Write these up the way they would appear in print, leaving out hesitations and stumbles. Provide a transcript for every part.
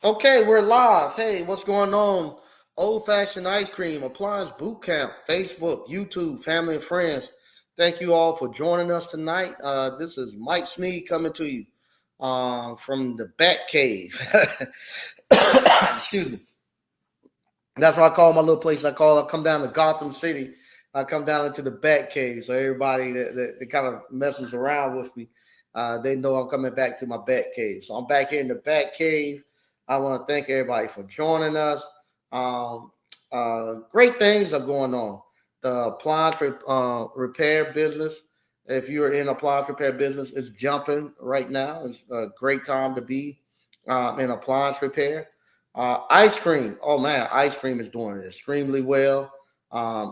Okay, we're live. Hey, what's going on? Old fashioned ice cream, appliance boot camp, Facebook, YouTube, family and friends. Thank you all for joining us tonight. This is Mike Sneed coming to you from the Bat Cave. Excuse me. That's what I call my little place. I come down to Gotham City. I come down into the Bat Cave. So everybody that kind of messes around with me, they know I'm coming back to my Bat Cave. So I'm back here in the Bat Cave. I want to thank everybody for joining us. Um, Great things are going on. The repair business. If you're in appliance repair business, it's jumping right now. It's a great time to be in appliance repair. Ice cream. Oh man, ice cream is doing extremely well.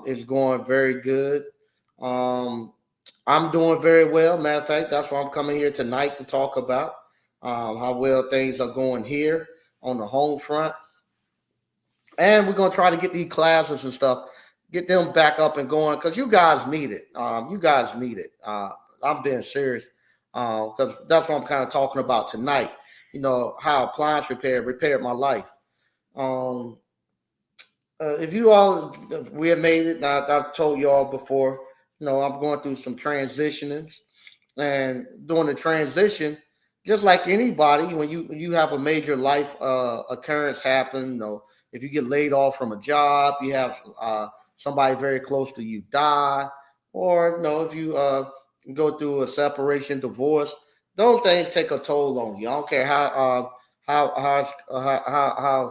It's going very good. Um, I'm doing very well. Matter of fact, that's why I'm coming here tonight to talk about how well things are going here on the home front. And we're gonna try to get these classes and stuff, get them back up and going because you guys need it. You guys need it. I'm being serious because that's what I'm kind of talking about tonight. You know how appliance repair repaired my life. Um, if you all we have made it, I've told you all before. You know I'm going through some transitionings, and during the transition, just like anybody, when you have a major life occurrence happen, you know, if you get laid off from a job, you have somebody very close to you die, or you know, if you go through a separation, divorce, those things take a toll on you. I don't care how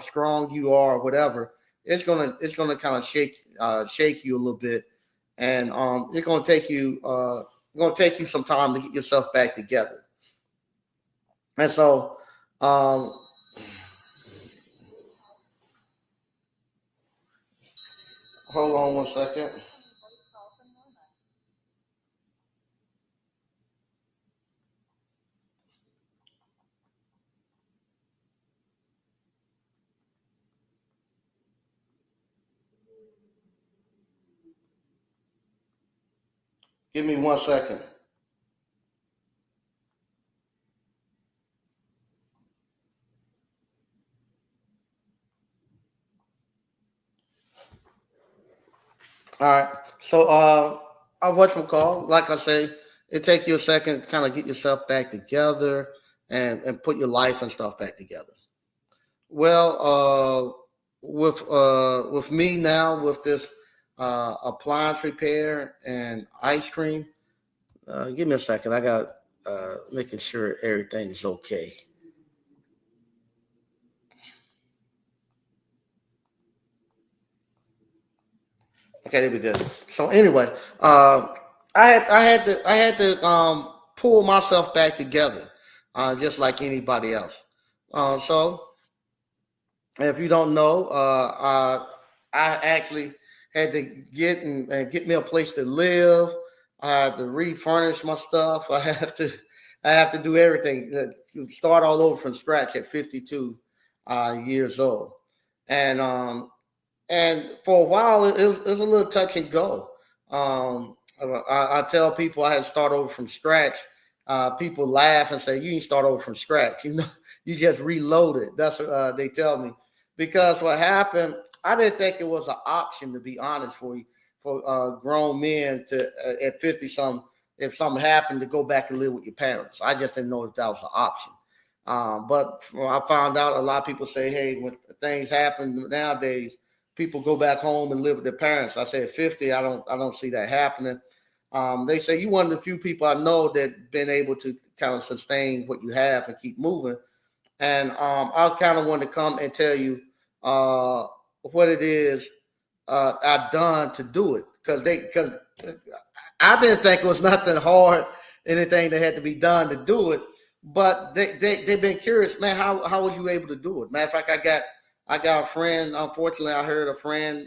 strong you are, or whatever. It's gonna kind of shake you a little bit, and it's gonna take you some time to get yourself back together. And so, um, hold on one second. Give me 1 second. All right. So, I watch my call. Like I say, it takes you a second to kind of get yourself back together and put your life and stuff back together. Well, with me now with this appliance repair and ice cream. Give me a second. I got making sure everything is okay. Okay, there we go. So anyway, I had to pull myself back together, just like anybody else. So if you don't know, I actually had to get me a place to live. I had to refurnish my stuff. I have to do everything. Start all over from scratch at 52 years old, and for a while it was a little touch and go. I tell people I had to start over from scratch. People laugh and say, "You didn't start over from scratch. You know, you just reloaded." That's what they tell me. Because what happened, I didn't think it was an option, to be honest, for grown men to at 50 something, if something happened, to go back and live with your parents. I just didn't know if that was an option. But I found out a lot of people say, "Hey, when things happen nowadays, people go back home and live with their parents." I say at 50, I don't see that happening. They say you one of the few people I know that been able to kind of sustain what you have and keep moving. And I kind of want to come and tell you what it is I've done to do it, because I didn't think it was nothing hard, anything that had to be done to do it. But they've been curious, man. How was you able to do it? Matter of fact, I got a friend. Unfortunately, I heard a friend.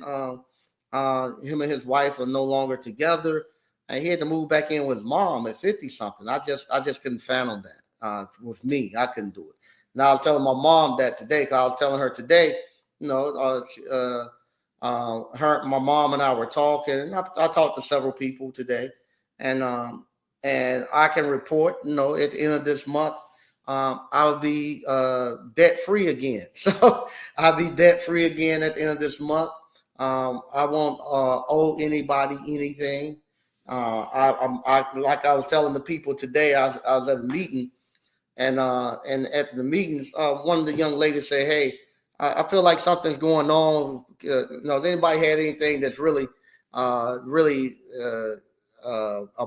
Him and his wife are no longer together, and he had to move back in with his mom at 50 something. I just couldn't fathom that. With me, I couldn't do it. Now I was telling my mom that today. Cause I was telling her today, you know, my mom and I were talking, and I talked to several people today, and and I can report, you know, at the end of this month, I'll be debt free again. So I'll be debt free again at the end of this month. I won't owe anybody anything. Like I was telling the people today, I was at a meeting, and at the meetings, one of the young ladies said, "Hey, I feel like something's going on. Has anybody had anything that's really a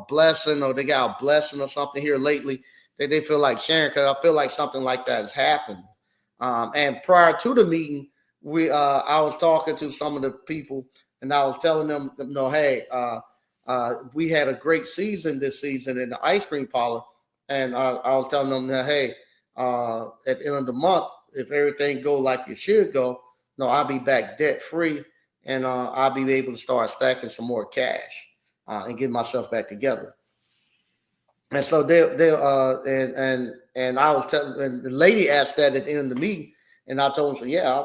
blessing, or they got a blessing or something here lately that they feel like sharing? Because I feel like something like that has happened." And prior to the meeting, I was talking to some of the people, and I was telling them, hey, we had a great season this season in the ice cream parlor, and I was telling them that, hey, at the end of the month, if everything go like it should go, no, I'll be back debt free, and I'll be able to start stacking some more cash and get myself back together. And so and I was telling, and the lady asked that at the end of the meeting, and I told her, yeah,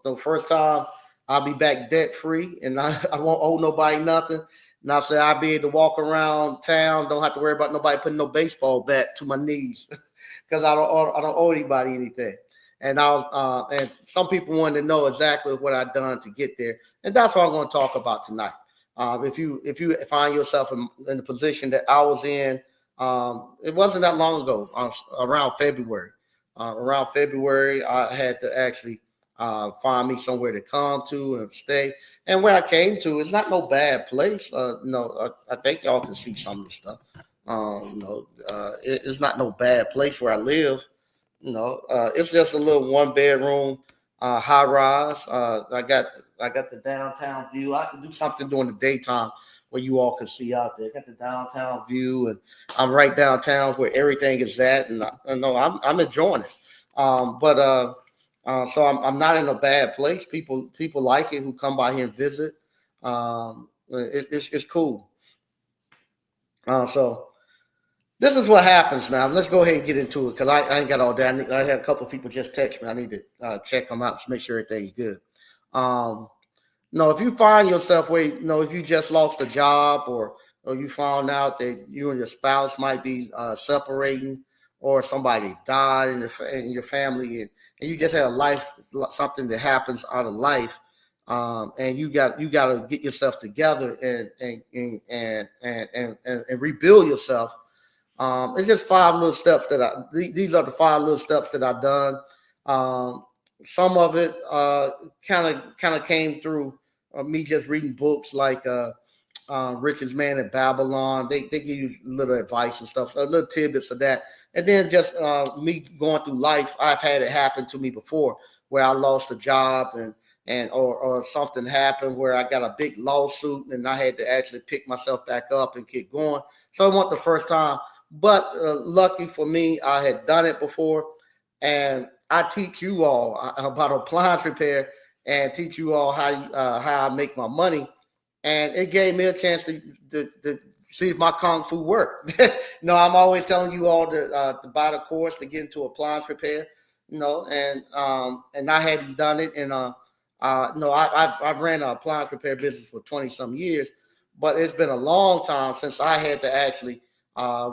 the first time I'll be back debt free, and I won't owe nobody nothing. And I said I'll be able to walk around town, don't have to worry about nobody putting no baseball bat to my knees because I don't owe anybody anything. And and some people wanted to know exactly what I've done to get there, and that's what I'm going to talk about tonight. If you find yourself in the position that I was in, it wasn't that long ago, around February. Around February, I had to actually find me somewhere to come to and stay. And where I came to, it's not no bad place. No, I think y'all can see some of the stuff. It's not no bad place where I live. It's just a little one bedroom, high rise. I got the downtown view. I can do something during the daytime where you all can see out there. I got the downtown view, and I'm right downtown where everything is at, and I know I'm enjoying it. So I'm not in a bad place. People like it who come by here and visit. It's cool. So this is what happens now. Let's go ahead and get into it because I ain't got all that. I had a couple of people just text me. I need to check them out to make sure everything's good. Um, no, if you find yourself where if you just lost a job, or you found out that you and your spouse might be separating, or somebody died in your family, and you just had a life, something that happens out of life, and you got to get yourself together and rebuild yourself. It's just five little steps these are the five little steps that I've done. Some of it kind of came through me just reading books like Richard's Man in Babylon. They give you little advice and stuff, so little tidbits of that. And then just me going through life, I've had it happen to me before where I lost a job or something happened where I got a big lawsuit and I had to actually pick myself back up and keep going. So it wasn't the first time, but lucky for me, I had done it before, and I teach you all about appliance repair and teach you all how I make my money. And it gave me a chance to see if my kung fu worked. I'm always telling you all to buy the course to get into appliance repair. And I hadn't done it, and no, I've ran an appliance repair business for 20 some years, but it's been a long time since I had to actually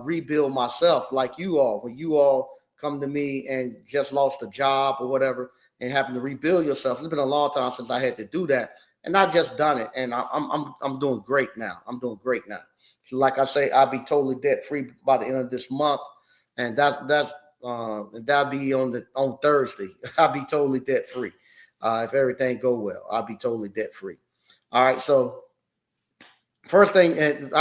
rebuild myself like you all. When you all come to me and just lost a job or whatever and having to rebuild yourself, it's been a long time since I had to do that, and I just done it, and I'm doing great now. I'm doing great now. So like I say, I'll be totally debt free by the end of this month, and that'll be on Thursday. I'll be totally debt free. If everything go well, I'll be totally debt free. All right, so first thing, and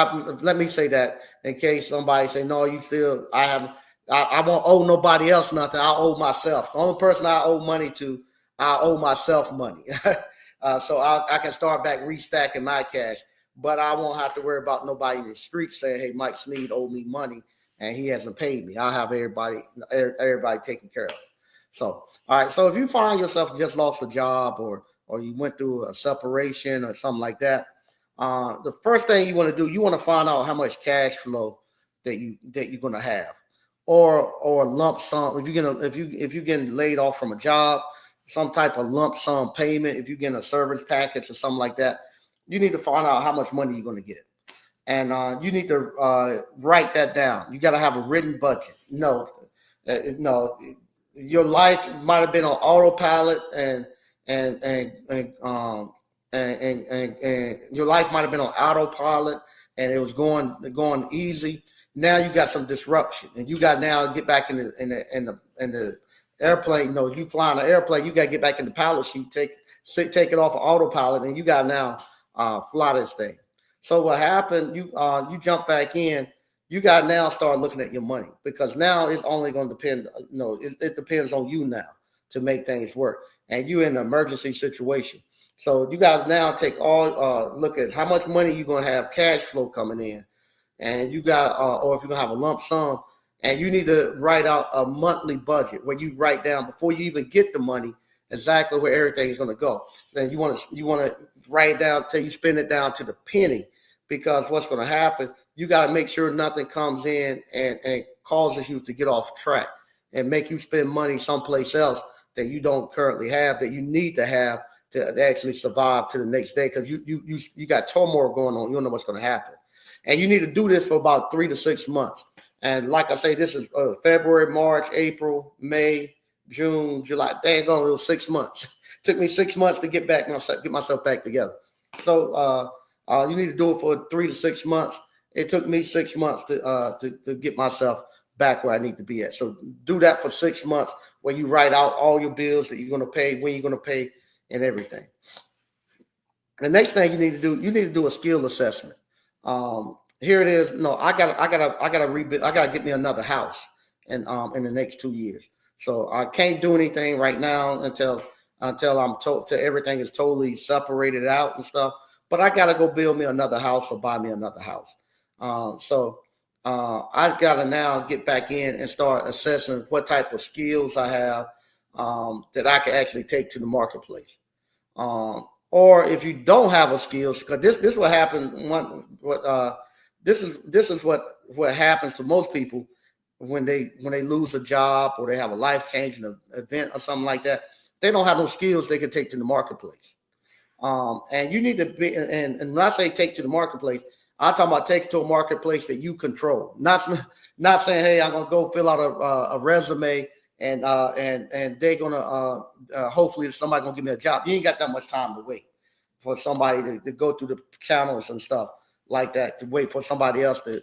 let me say that in case somebody say, no, I won't owe nobody else nothing. I owe myself. The only person I owe money to, I owe myself money. So I can start back restacking my cash, but I won't have to worry about nobody in the street saying, hey, Mike Sneed owed me money and he hasn't paid me. I'll have everybody taken care of. So, all right. So if you find yourself just lost a job, or you went through a separation or something like that, the first thing you want to do, you want to find out how much cash flow that you're going to have, or lump sum. If you're getting laid off from a job, some type of lump sum payment. If you're getting a service package or something like that, you need to find out how much money you're going to get, and you need to write that down. You got to have a written budget. No, your life might have been on autopilot, and and and um and your life might have been on autopilot, and it was going easy. Now you got some disruption, and you got now to get back in the airplane. You know, if you fly on an airplane, you got to get back in the pilot seat, take it off of autopilot, and you got to now fly this thing. So what happened? You jump back in. You got to now start looking at your money, because now it's only going to depend. You know, it depends on you now to make things work, and you in an emergency situation. So you guys now take all look at how much money you're going to have cash flow coming in, and you got or if you're going to have a lump sum, and you need to write out a monthly budget where you write down before you even get the money exactly where everything is going to go. Then you want to write it down till you spend it down to the penny, because what's going to happen, you got to make sure nothing comes in and causes you to get off track and make you spend money someplace else that you don't currently have, that you need to have to actually survive to the next day, because you got turmoil going on. You don't know what's going to happen. And you need to do this for about 3 to 6 months. And like I say, this is February, March, April, May, June, July. Dang on, it was 6 months. It took me 6 months to get myself back together. So you need to do it for 3 to 6 months. It took me 6 months to get myself back where I need to be at. So do that for 6 months, where you write out all your bills that you're going to pay, when you're going to pay, and everything. The next thing you need to do a skill assessment. Here it is. No, I gotta rebuild. I gotta get me another house in the next 2 years. So I can't do anything right now until till everything is totally separated out and stuff. But I gotta go build me another house or buy me another house. So I gotta now get back in and start assessing what type of skills I have that I can actually take to the marketplace. Or if you don't have a skills, because this what happens. This is what happens to most people when they lose a job or they have a life changing event or something like that. They don't have no skills they can take to the marketplace. And you need to be, and when I say take to the marketplace, I'm talking about take to a marketplace that you control. Not saying, hey, I'm gonna go fill out a resume and they're gonna hopefully somebody gonna give me a job. You ain't got that much time to wait for somebody to go through the channels and stuff like that, to wait for somebody else to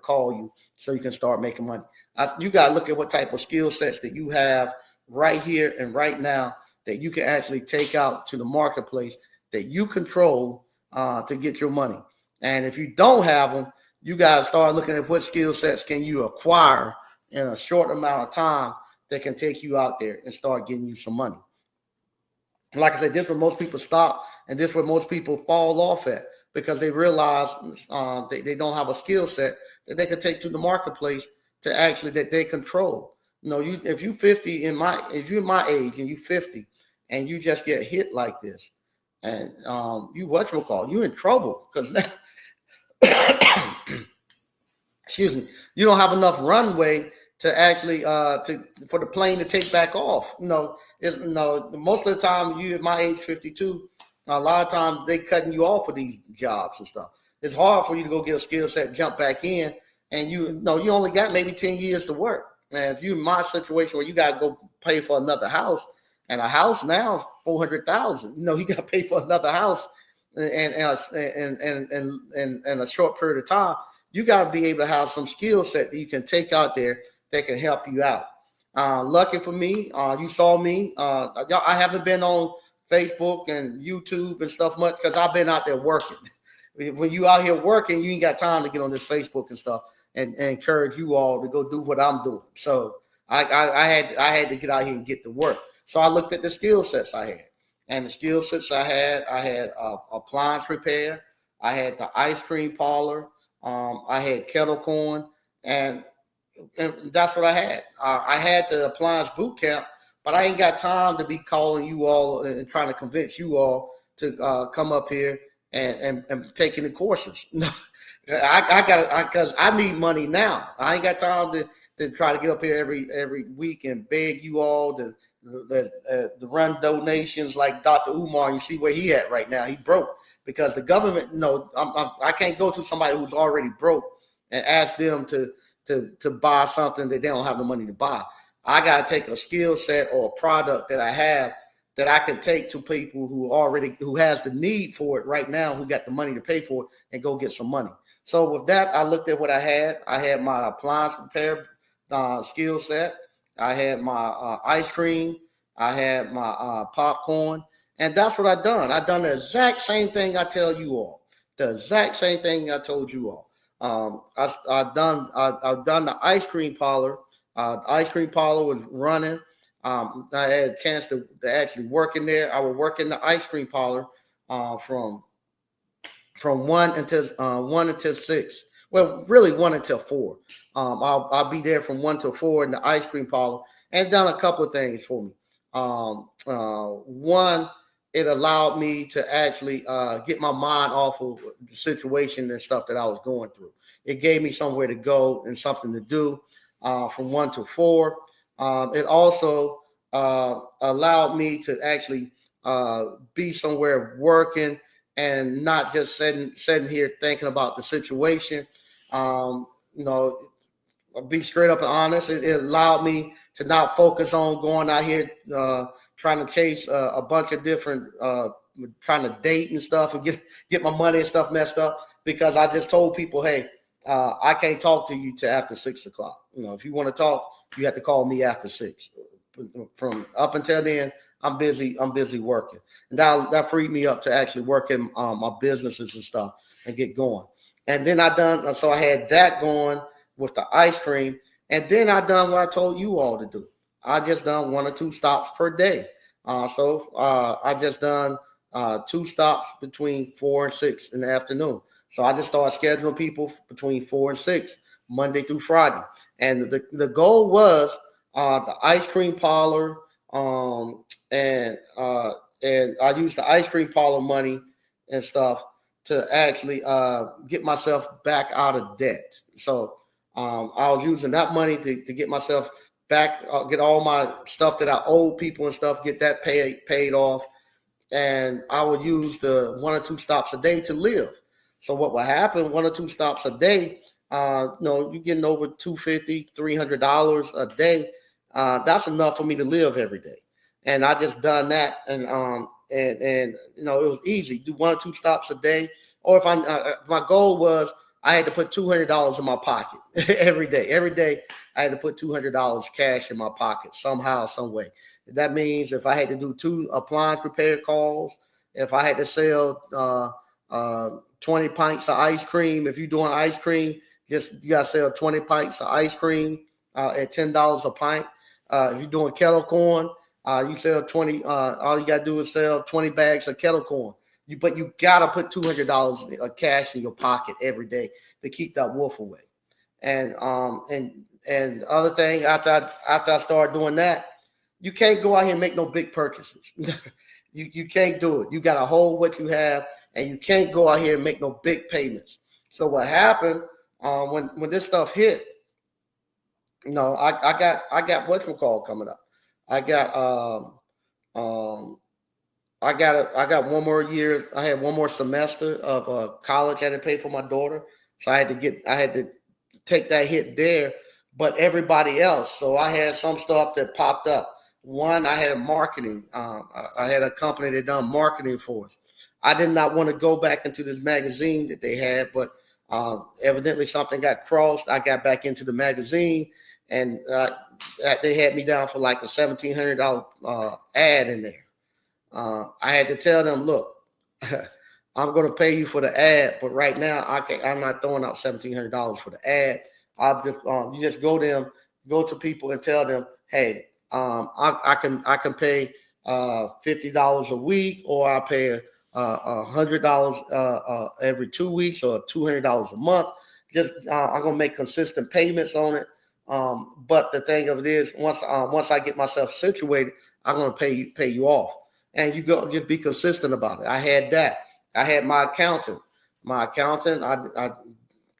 call you so you can start making money. You got to look at what type of skill sets that you have right here and right now that you can actually take out to the marketplace that you control to get your money. And if you don't have them, you got to start looking at what skill sets can you acquire in a short amount of time that can take you out there and start getting you some money. Like I said, this is where most people stop, and this is where most people fall off at, because they realize they don't have a skill set that they can take to the marketplace to actually that they control. You know, if you're my age and you're 50 and you just get hit like this, and you're in trouble, because excuse me, you don't have enough runway to actually for the plane to take back off. Most of the time, you at my age, 52, a lot of times they cutting you off for these jobs and stuff. It's hard for you to go get a skill set, jump back in, and you only got maybe 10 years to work. And if you're in my situation where you got to go pay for another house, and a house now is $400,000, you got to pay for another house and a short period of time. You got to be able to have some skill set that you can take out there that can help you out. Lucky for me, you saw me. I haven't been on Facebook and YouTube and stuff much because I've been out there working. When you out here working, you ain't got time to get on this Facebook and stuff and encourage you all to go do what I'm doing. So I had to get out here and get to work. So I looked at the skill sets I had, and the skill sets I had appliance repair, I had the ice cream parlor, I had kettle corn, and that's what I had. I had the appliance boot camp, but I ain't got time to be calling you all and trying to convince you all to come up here and taking the courses. I got because I need money now. I ain't got time to try to get up here every week and beg you all to run donations like Dr. Umar. You see where he at right now? He broke because the government. I can't go to somebody who's already broke and ask them to buy something that they don't have the money to buy. I got to take a skill set or a product that I have that I can take to people who has the need for it right now, who got the money to pay for it, and go get some money. So with that, I looked at what I had. I had my appliance repair skill set. I had my ice cream. I had my popcorn, and that's what I done. I done the exact same thing I tell you all. The exact same thing I told you all. I've done the ice cream parlor. The ice cream parlor was running. I had a chance to actually work in there. I would work in the ice cream parlor from 1 until 6. Well, really 1 until 4. I'll be there from 1 till 4 in the ice cream parlor, and done a couple of things for me. One, it allowed me to actually get my mind off of the situation and stuff that I was going through. It gave me somewhere to go and something to do from 1 to 4. It also allowed me to actually be somewhere working and not just sitting here thinking about the situation. You know, I'll be straight up and honest. It allowed me to not focus on going out here trying to chase a bunch of different, trying to date and stuff and get my money and stuff messed up, because I just told people, hey, I can't talk to you till after 6 o'clock. If you want to talk, you have to call me after 6. From up until then, I'm busy working. And that freed me up to actually work in my businesses and stuff and get going. And then I had that going with the ice cream. And then I done what I told you all to do. I just done 1 or 2 stops per day. I just done 2 stops between 4 and 6 in the afternoon. So I just started scheduling people between 4 and 6, Monday through Friday. And the goal was the ice cream parlor, and I used the ice cream parlor money and stuff to actually get myself back out of debt. So I was using that money to get myself back, get all my stuff that I owed people and stuff, get that paid off. And I would use the 1 or 2 stops a day to live. So what would happen, 1 or 2 stops a day, you're getting over $250, $300 a day. That's enough for me to live every day. And I just done that, and it was easy. Do 1 or 2 stops a day, or if my goal was I had to put $200 in my pocket every day. Every day I had to put $200 cash in my pocket somehow, some way. That means if I had to do 2 appliance repair calls, if I had to sell 20 pints of ice cream, if you're doing ice cream, you gotta sell 20 pints of ice cream at $10 a pint. If you're doing kettle corn, you sell 20. All you gotta do is sell 20 bags of kettle corn. But you gotta put $200 of cash in your pocket every day to keep that wolf away. And the other thing, after I started doing that, you can't go out here and make no big purchases. you can't do it. You gotta hold what you have, and you can't go out here and make no big payments. So what happened when this stuff hit? I got whatchamacallit coming up. I got I got 1 more year. I had 1 more semester of college I had to pay for my daughter, so I had to take that hit there. But everybody else, so I had some stuff that popped up. One, I had marketing. I had a company that done marketing for us. I did not want to go back into this magazine that they had, but evidently something got crossed. I got back into the magazine, and they had me down for like a $1,700 ad in there. I had to tell them, look, I'm going to pay you for the ad, but right now I'm not throwing out $1,700 for the ad. I'll just you just go to people and tell them, hey, I can pay $50 a week, or I pay $100 every 2 weeks, or $200 a month. Just I'm gonna make consistent payments on it. But the thing of it is, once I get myself situated, I'm gonna pay you off, and you go just be consistent about it. I had that. I had my accountant. I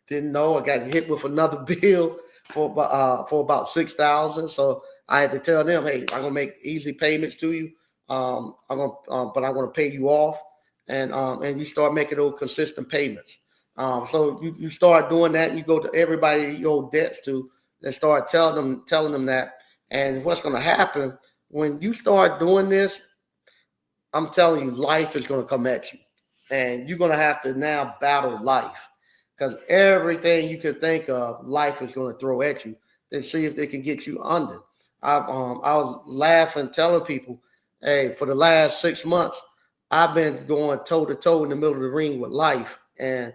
didn't know. I got hit with another bill for about $6,000. So I had to tell them, hey, I'm gonna make easy payments to you. But I'm gonna pay you off, and you start making those consistent payments. So you start doing that, and you go to everybody you owe debts to, and start telling them that, And what's going to happen when you start doing this, I'm telling you, life is going to come at you. And you're going to have to now battle life because everything you can think of, life is going to throw at you and see if they can get you under. I was laughing, telling people, hey, for the last 6 months, I've been going toe to toe in the middle of the ring with life. And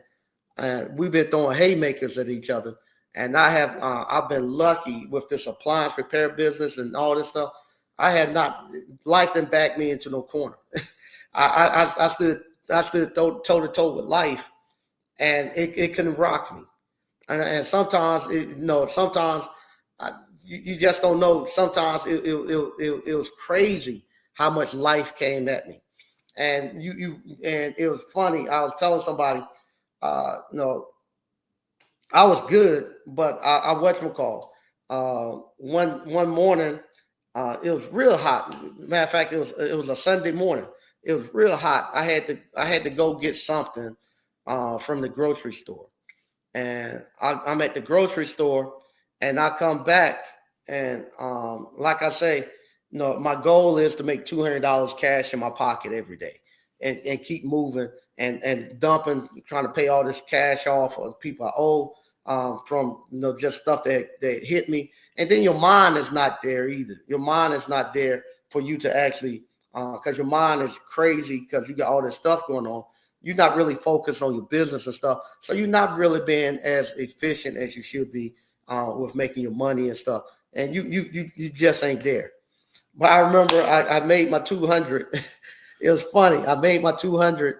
we've been throwing haymakers at each other. And I've been lucky with this appliance repair business and all this stuff. I had not, life didn't back me into no corner. I stood toe to toe with life, and it couldn't rock me. And sometimes, sometimes you just don't know. Sometimes it was crazy how much life came at me, and and it was funny. I was telling somebody, I was good, but I whatchamacall. One morning, it was real hot. Matter of fact, it was a Sunday morning. It was real hot. I had to go get something from the grocery store, and I'm at the grocery store, and I come back, and like I say, my goal is to make $200 cash in my pocket every day, and keep moving and dumping, trying to pay all this cash off of people I owe from just stuff that hit me. And then your mind is not there either. Your mind is not there for you to actually, because your mind is crazy because you got all this stuff going on. You're not really focused on your business and stuff. So you're not really being as efficient as you should be with making your money and stuff. And you just ain't there. But I remember I made my 200. It was funny. I made my 200,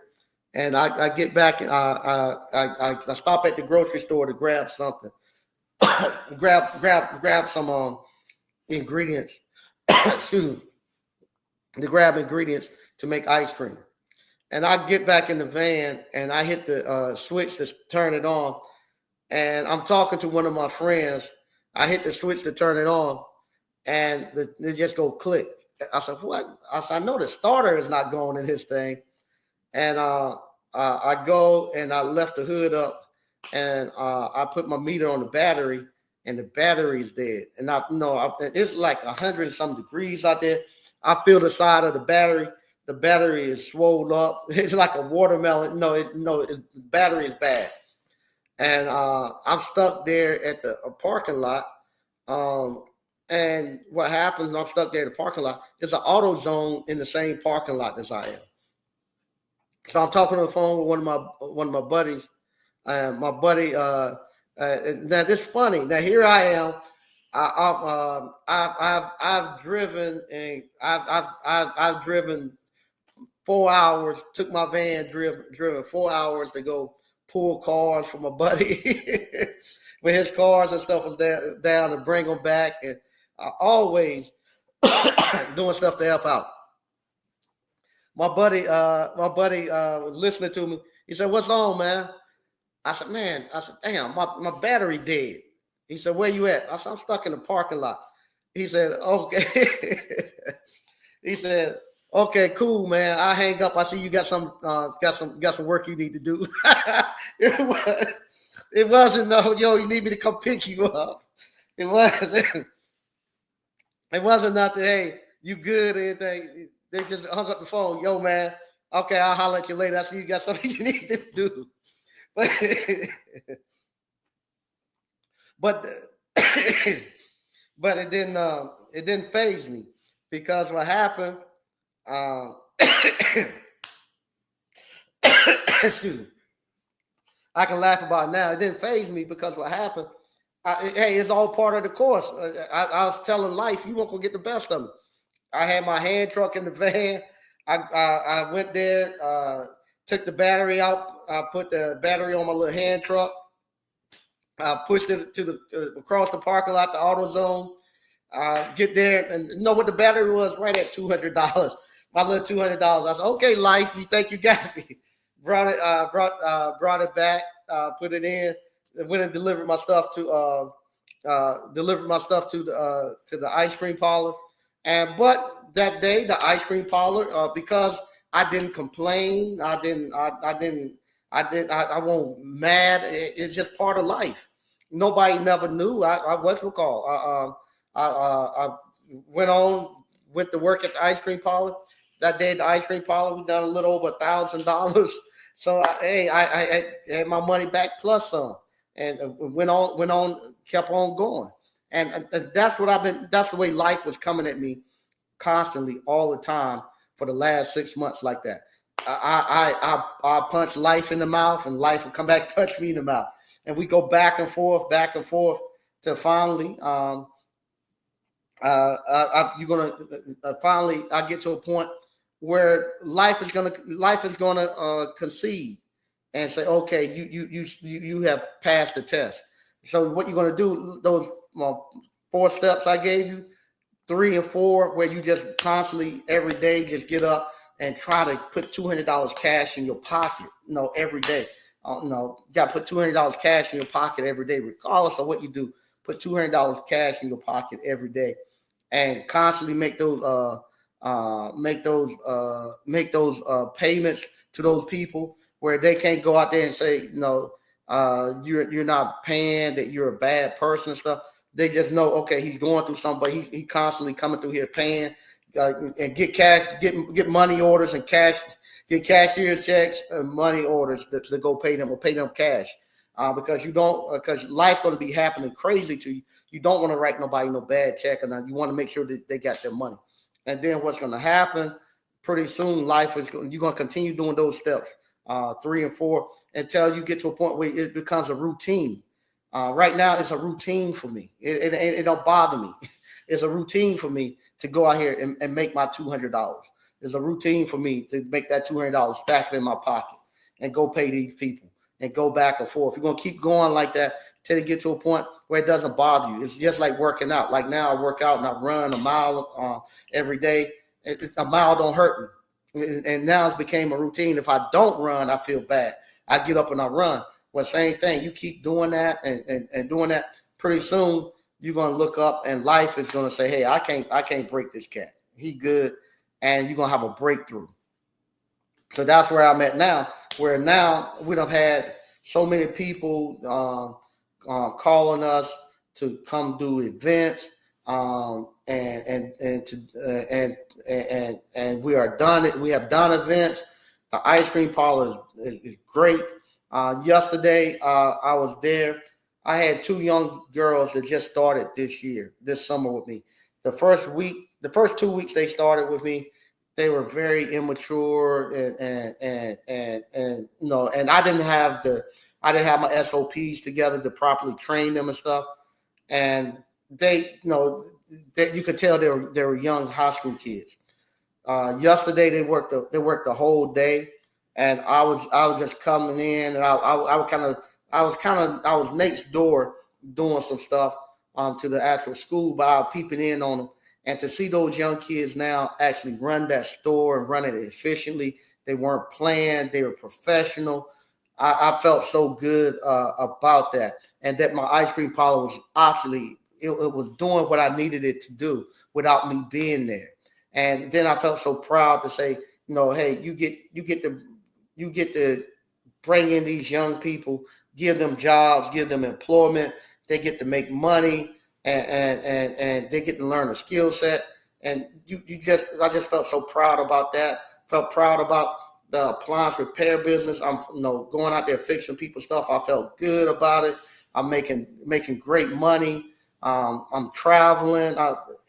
and I get back and I stop at the grocery store to grab something, grab some ingredients. Excuse me, to grab ingredients to make ice cream. And I get back in the van and I hit the switch to turn it on. And I'm talking to one of my friends. I hit the switch to turn it on, and it just go click. I said, "What?" I said, "I know the starter is not going in his thing." And I go and I left the hood up, and I put my meter on the battery, and the battery is dead. And it's like 100 and some degrees out there. I feel the side of the battery. The battery is swollen up. It's like a watermelon. The battery is bad. And I'm stuck there at the parking lot. And what happens when I'm stuck there at the parking lot, there's an auto zone in the same parking lot as I am. So I'm talking on the phone with one of my buddies. My buddy, now this is funny. Now here I am. I've driven, and I've driven 4 hours. Took my van, driven 4 hours to go pull cars for my buddy when his cars and stuff was down to bring them back, and always doing stuff to help out. My buddy was listening to me. He said, "What's on, man?" I said, "Damn, my battery dead." He said, "Where you at?" I said, "I'm stuck in the parking lot." He said, "Okay." He said, "Okay, cool, man. I hang up. I see you got some work you need to do." It wasn't no, you need me to come pick you up. It wasn't. It wasn't nothing. Hey, you good? Anything? They just hung up the phone. Yo, man. Okay, I'll holler at you later. I see you got something you need to do. But but but it didn't faze me, because what happened. Excuse me. I can laugh about it now. It didn't faze me because what happened. Hey, it's all part of the course. I was telling life, you won't go get the best of me. I had my hand truck in the van. I went there, took the battery out. I put the battery on my little hand truck. I pushed it to across the parking lot, the auto zone. Get there and know what the battery was, right at $200. My little $200. I said, "Okay, life, you think you got me?" Brought it back, put it in, and went and delivered my stuff to the ice cream parlor. But that day, the ice cream parlor, because I didn't complain, I won't mad. It's just part of life. Nobody never knew. I what's it called? I went on, went to work at the ice cream parlor. That day at the ice cream parlor, we done a little over $1,000. So I had my money back plus some, and went on, kept on going, and that's what I've been. That's the way life was coming at me constantly all the time for the last 6 months like that. I punch life in the mouth, and life will come back and touch me in the mouth, and we go back and forth to finally you're gonna finally I get to a point where life is gonna concede and say, okay, you have passed the test. So what you're gonna do? Those 4 steps I gave you, 3 and 4, where you just constantly every day just get up and try to put $200 cash in your pocket. Every day. You got to put $200 cash in your pocket every day, regardless of what you do. Put $200 cash in your pocket every day, and constantly make those payments to those people where they can't go out there and say, you're not paying, that you're a bad person and stuff. They just know, okay, he's going through something, but he constantly coming through here paying, and get cash, get money orders and cash, get cashier checks and money orders to go pay them, or pay them cash, because life's going to be happening crazy to you. You don't want to write nobody no bad check, and you want to make sure that they got their money. And then what's going to happen pretty soon? You're going to continue doing those steps, 3 and 4, until you get to a point where it becomes a routine. Right now, it's a routine for me. It don't bother me. It's a routine for me to go out here and make my $200. It's a routine for me to make that $200, stack it in my pocket, and go pay these people, and go back and forth. You're going to keep going like that till you get to a point where it doesn't bother you. It's just like working out. Like now I work out and I run a mile every day. A mile don't hurt me. And now it's became a routine. If I don't run, I feel bad. I get up and I run. Well, same thing. You keep doing that and doing that. Pretty soon you're going to look up and life is going to say, hey, I can't break this cat. He good. And you're going to have a breakthrough. So that's where I'm at now, where now we have had so many people calling us to come do events, and we are done. We have done events. The ice cream parlor is great. Yesterday, I was there. I had 2 young girls that just started this summer with me. The first 2 weeks they started with me, they were very immature, and I didn't have my SOPs together to properly train them and stuff. And they, that you could tell they were young high school kids. Yesterday they worked the whole day, and I was just coming in, and I was next door doing some stuff to the actual school, but I was peeping in on them. And to see those young kids now actually run that store and run it efficiently, they weren't playing, they were professional. I felt so good about that, and that my ice cream parlor was actually it was doing what I needed it to do without me being there. And then I felt so proud to say, hey, you get to bring in these young people, give them jobs, give them employment. They get to make money, and they get to learn a skill set. And I just felt so proud about that. Felt proud about the appliance repair business. I'm going out there fixing people's stuff. I felt good about it. I'm making great money. I'm traveling.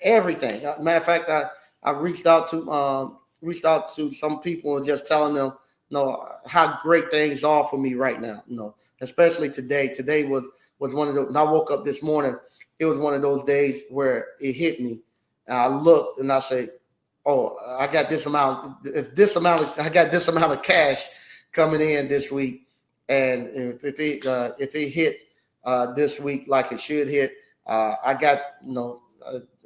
Everything. Matter of fact, I reached out to some people and just telling them, how great things are for me right now. Especially today. Today was one of those. When I woke up this morning, it was one of those days where it hit me. And I looked and I say, oh, I got this amount. I got this amount of cash coming in this week, and if it hit this week like it should hit, I got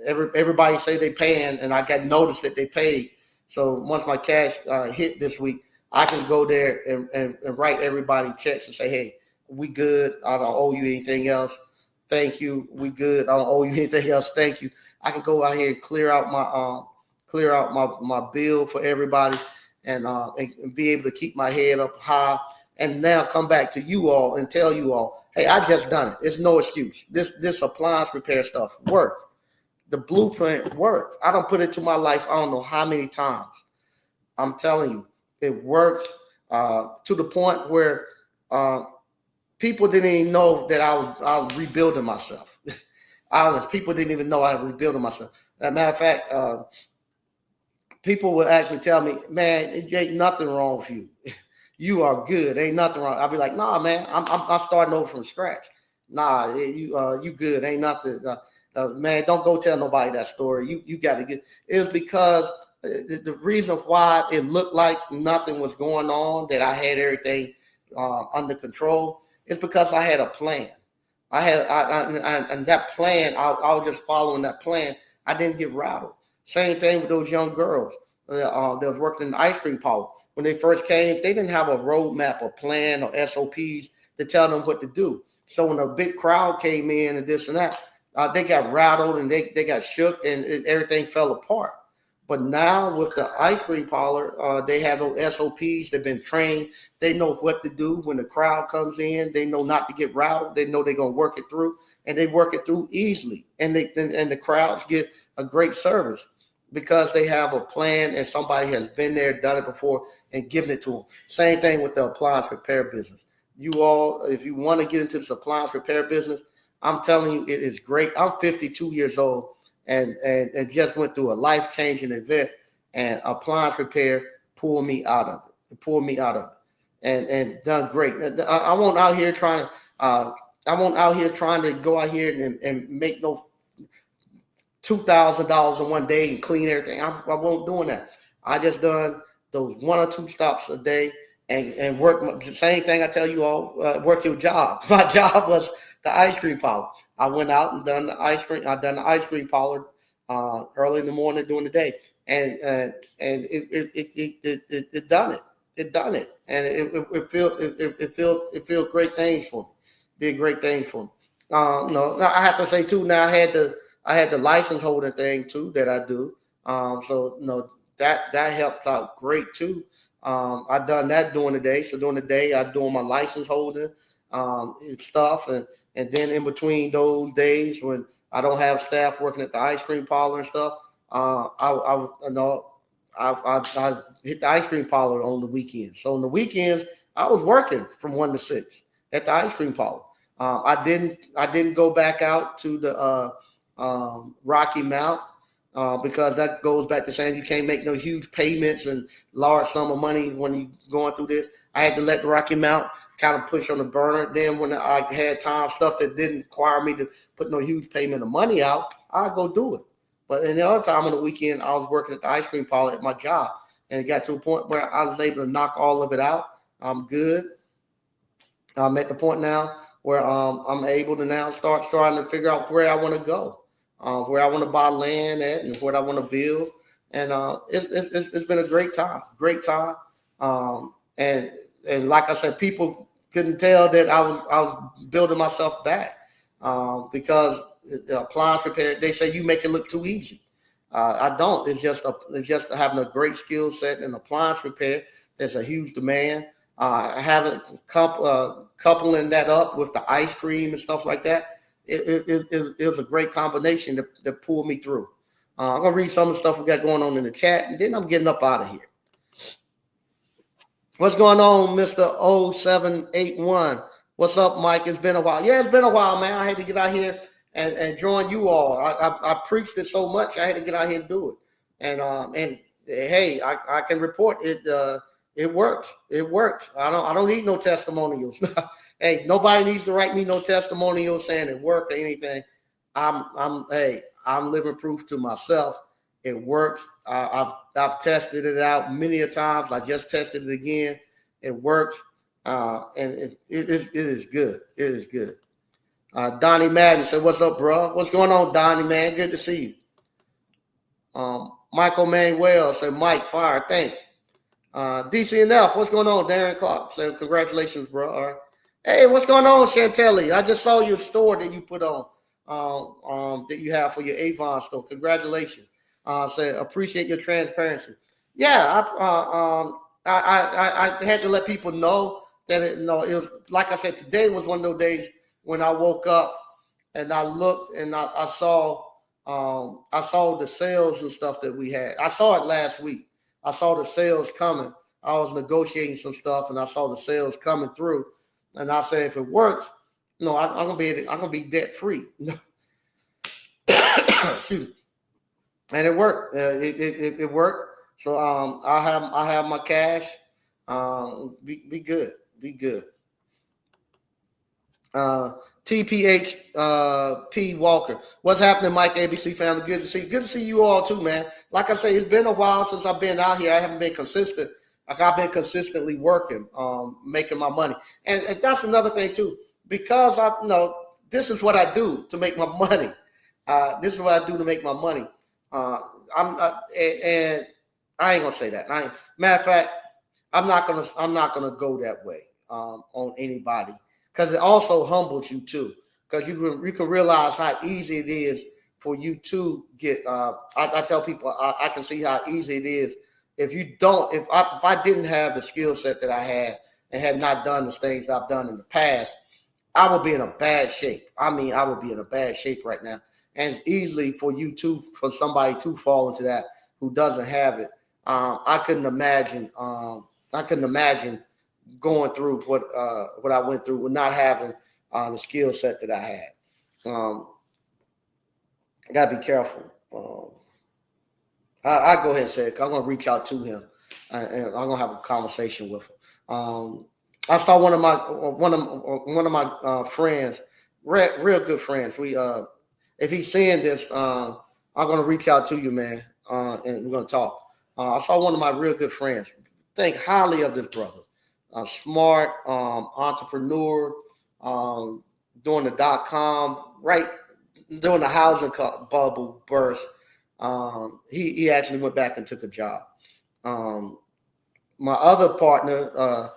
everybody say they paying, and I got notice that they paid. So once my cash hit this week, I can go there and write everybody checks and say, hey, we good. I don't owe you anything else. Thank you. We good. I don't owe you anything else. Thank you. I can go out here and clear out my bill for everybody, and be able to keep my head up high, and now come back to you all and tell you all, hey, I just done it. It's no excuse. This appliance repair stuff worked. the blueprint works. I don't put it to my life. I don't know how many times. I'm telling you, it works to the point where people didn't even know that I was rebuilding myself. Honest, people didn't even know I was rebuilding myself. As a matter of fact, people would actually tell me, "Man, it ain't nothing wrong with you. You are good. Ain't nothing wrong." I'll be like, "Nah, man, I'm starting over from scratch. Nah, you good. Ain't nothing. Man, don't go tell nobody that story. You got to get." It was because the reason why it looked like nothing was going on, that I had everything under control, is because I had a plan. And that plan, I was just following that plan. I didn't get rattled. Same thing with those young girls that was working in the ice cream parlor. When they first came, they didn't have a roadmap or plan or SOPs to tell them what to do. So when a big crowd came in and this and that, they got rattled and they got shook and everything fell apart. But now with the ice cream parlor, they have those SOPs. They've been trained. They know what to do when the crowd comes in. They know not to get rattled. They know they're going to work it through, and they work it through easily. And the crowds get a great service because they have a plan and somebody has been there, done it before, and given it to them. Same thing with the appliance repair business. You all, if you want to get into the appliance repair business, I'm telling you, it is great. I'm 52 years old. And just went through a life-changing event, and appliance repair pulled me out of it. It pulled me out of it, and done great. I won't out here trying to. I won't out here trying to go out here and make no $2,000 in one day and clean everything. I won't doing that. I just done those 1 or 2 stops a day and work. The same thing I tell you all. Work your job. My job was the ice cream parlor. I went out and done the ice cream. I done the ice cream parlor early in the morning during the day, and it done it. It done it, and it feel great things for me. Did great things for me. No, I have to say too. Now I had the license holding thing too that I do. So that helped out great too. I done that during the day. So during the day, I doing my license holding stuff, and then in between those days when I don't have staff working at the ice cream parlor and stuff, I hit the ice cream parlor on the weekends. So on the weekends, I was working from 1 to 6 at the ice cream parlor. I didn't go back out to the Rocky Mount because that goes back to saying you can't make no huge payments and large sum of money when you're going through this. I had to let the Rocky Mount kind of push on the burner. Then when I had time, stuff that didn't require me to put no huge payment of money out, I'd go do it. But in the other time on the weekend, I was working at the ice cream parlor at my job. And it got to a point where I was able to knock all of it out. I'm good. I'm at the point now where I'm able to now start starting to figure out where I want to go, where I want to buy land at and what I want to build. And it's been a great time, and like I said, people couldn't tell that I was building myself back because the appliance repair, they say you make it look too easy. I don't. It's just having a great skill set in appliance repair. There's a huge demand. Having coupling that up with the ice cream and stuff like that, it was a great combination that pulled me through. I'm gonna read some of the stuff we got going on in the chat, and then I'm getting up out of here. What's going on, Mr. 0781? What's up, Mike? It's been a while. Yeah, it's been a while, man. I had to get out here and join you all. I preached it so much, I had to get out here and do it. And hey, I can report it. It works. It works. I don't need no testimonials. Hey, nobody needs to write me no testimonials saying it worked or anything. I'm living proof to myself. It works. I've tested it out many a times. I just tested it again. It works, and it is good. It is good. Donnie Madden said, "What's up, bro? What's going on, Donnie, man? Good to see you." Michael Manuel said, "Mike, fire, thanks." DCNF, what's going on? Darren Clark said, "Congratulations, bro." All right. Hey, what's going on, Chantelli? I just saw your store that you put on, that you have for your Avon store. Congratulations. Said appreciate your transparency. Yeah, I had to let people know that it was, like I said, today was one of those days when I woke up and I looked and I saw I saw the sales and stuff that we had. I saw it last week. I saw the sales coming. I was negotiating some stuff, and I saw the sales coming through. And I said, if it works, no, I'm gonna be debt free. Excuse me. And it worked. It worked. So I have my cash. Be good. Be good. TPH P Walker. What's happening, Mike ABC family? Good to see you all too, man. Like I say, it's been a while since I've been out here. I haven't been consistent. Like I've been consistently working, making my money. And that's another thing too. Because this is what I do to make my money. This is what I do to make my money. And I ain't gonna say that. Matter of fact, I'm not gonna go that way on anybody, because it also humbles you too. Because you can realize how easy it is for you to get. I tell people I can see how easy it is if you don't. If I didn't have the skill set that I had and had not done the things that I've done in the past, I would be in a bad shape. I mean, I would be in a bad shape right now. And it's easily for somebody to fall into that who doesn't have it. I couldn't imagine. I couldn't imagine going through what I went through with not having the skill set that I had. I gotta be careful. I go ahead and say it. I'm gonna reach out to him, and I'm gonna have a conversation with him. I saw one of my friends, real good friends. If he's seeing this, I'm gonna reach out to you, man, and we're gonna talk. I saw one of my real good friends. Think highly of this brother. Smart, entrepreneur, during the .com, right during the housing bubble burst. He actually went back and took a job. My other partner,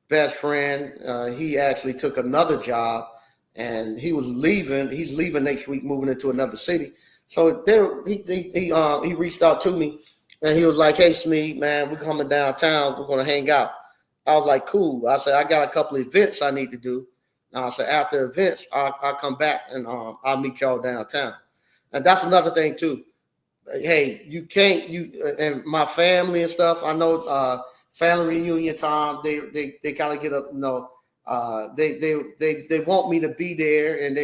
best friend, he actually took another job, and he was leaving. He's leaving next week, moving into another city. So he reached out to me, and he was like, "Hey, Smeed, man, we're coming downtown. We're gonna hang out." I was like, "Cool." I said, "I got a couple of events I need to do." I said, "After events, I'll come back and I'll meet y'all downtown." And that's another thing too. Hey, you can't and my family and stuff. I know family reunion time. They kind of get up. They want me to be there, and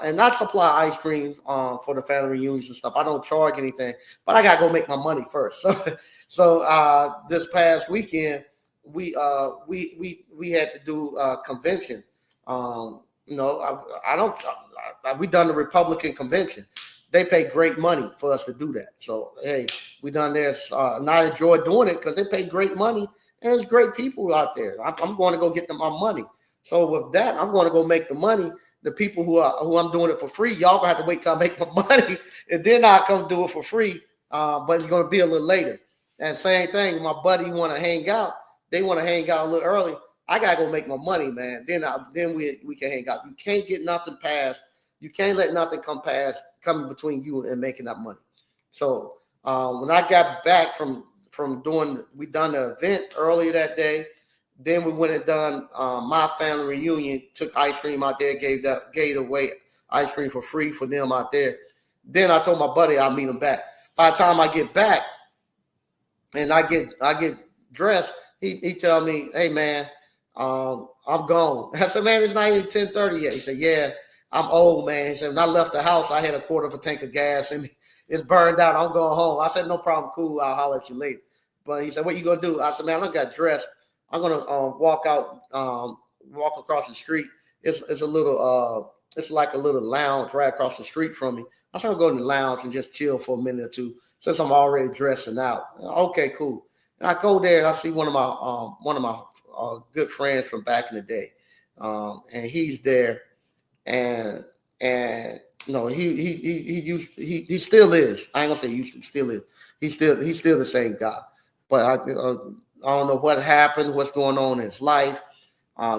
and I supply ice cream for the family reunions and stuff. I don't charge anything, but I gotta go make my money first. So this past weekend we had to do a convention. We done the Republican convention. They pay great money for us to do that. So hey, we done this, and I enjoy doing it because they pay great money, and there's great people out there. I'm going to go get them my money. So with that, I'm going to go make the money. The people who I'm doing it for free, y'all gonna have to wait till I make my money, and then I'll come do it for free. But it's gonna be a little later. And same thing, my buddy want to hang out. They want to hang out a little early. I gotta go make my money, man. Then we can hang out. You can't get nothing past. You can't let nothing coming between you and making that money. So when I got back from we done the event earlier that day. Then we went and done my family reunion. Took ice cream out there. Gave away ice cream for free for them out there. Then I told my buddy I'll meet him back. By the time I get back and I get dressed, he tell me, "Hey man, I'm gone." I said, "Man, it's not even 10:30 yet." He said, "Yeah, I'm old, man." He said, "When I left the house, I had a quarter of a tank of gas and it's burned out. I'm going home." I said, "No problem, cool. I'll holler at you later." But he said, "What you gonna do?" I said, "Man, I got dressed. I'm gonna walk across the street. It's a little it's like a little lounge right across the street from me. I said I'll go to the lounge and just chill for a minute or two since I'm already dressing out." Okay, cool. And I go there and I see one of my good friends from back in the day, and he's there, and he still is. I ain't gonna say used to, still is. He's still the same guy, but I don't know what happened, what's going on in his life.